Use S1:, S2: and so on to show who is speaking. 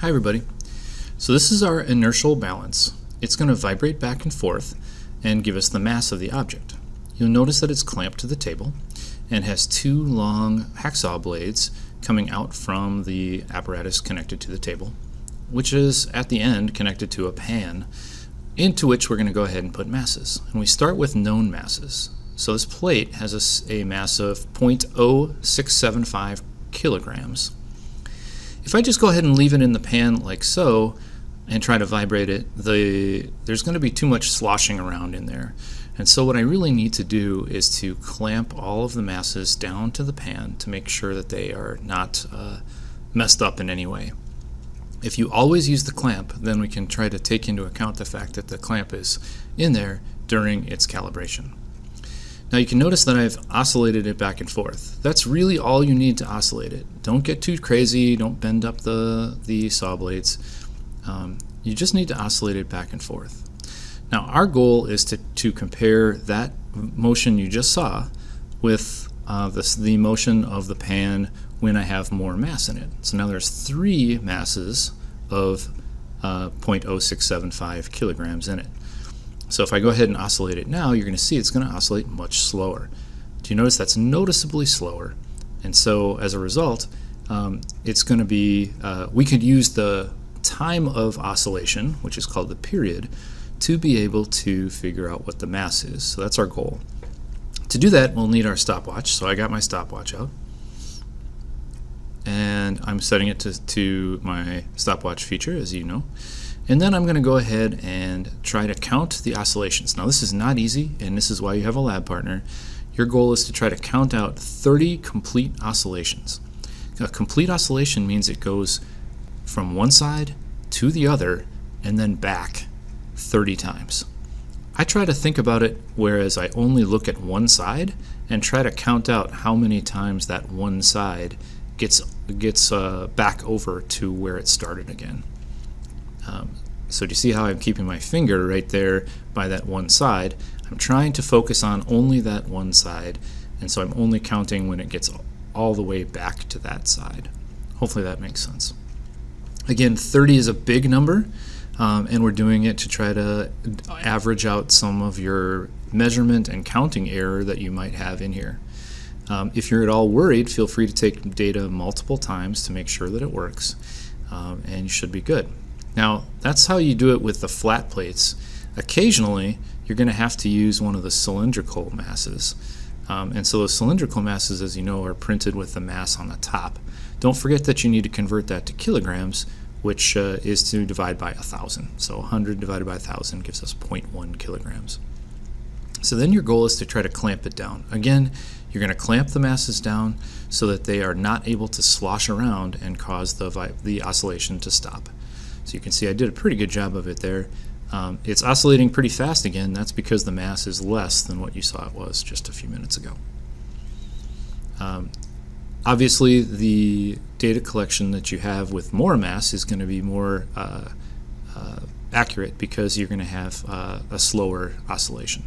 S1: Hi everybody. So this is our inertial balance. It's going to vibrate back and forth and give us the mass of the object. You'll notice that it's clamped to the table and has two long hacksaw blades coming out from the apparatus connected to the table, which is at the end connected to a pan into which we're going to go ahead and put masses. And we start with known masses. So this plate has a mass of 0.0675 kilograms. If I just go ahead and leave it in the pan like so and try to vibrate it, there's going to be too much sloshing around in there. And so what I really need to do is to clamp all of the masses down to the pan to make sure that they are not messed up in any way. If you always use the clamp, then we can try to take into account the fact that the clamp is in there during its calibration. Now you can notice that I've oscillated it back and forth. That's really all you need to oscillate it. Don't get too crazy, don't bend up the saw blades. You just need to oscillate it back and forth. Now our goal is to compare that motion you just saw with the motion of the pan when I have more mass in it. So now there's three masses of 0.0675 kilograms in it. So if I go ahead and oscillate it now, you're going to see it's going to oscillate much slower. Do you notice that's noticeably slower? And so as a result, it's going to be, we could use the time of oscillation, which is called the period, to be able to figure out what the mass is. So that's our goal. To do that, we'll need our stopwatch. So I got my stopwatch out. And I'm setting it to my stopwatch feature, as you know. And then I'm going to go ahead and try to count the oscillations. Now this is not easy, and this is why you have a lab partner. Your goal is to try to count out 30 complete oscillations. A complete oscillation means it goes from one side to the other and then back 30 times. I try to think about it whereas I only look at one side and try to count out how many times that one side gets back over to where it started again. So do you see how I'm keeping my finger right there by that one side? I'm trying to focus on only that one side, and so I'm only counting when it gets all the way back to that side. Hopefully that makes sense. Again, 30 is a big number, and we're doing it to try to average out some of your measurement and counting error that you might have in here. If you're at all worried, feel free to take data multiple times to make sure that it works, and you should be good. Now, that's how you do it with the flat plates. Occasionally, you're going to have to use one of the cylindrical masses. And so those cylindrical masses, as you know, are printed with the mass on the top. Don't forget that you need to convert that to kilograms, which is to divide by 1,000. So 100 divided by 1,000 gives us 0.1 kilograms. So then your goal is to try to clamp it down. Again, you're going to clamp the masses down so that they are not able to slosh around and cause the oscillation to stop. So you can see I did a pretty good job of it there. It's oscillating pretty fast again. That's because the mass is less than what you saw it was just a few minutes ago. Obviously, the data collection that you have with more mass is going to be more accurate because you're going to have a slower oscillation.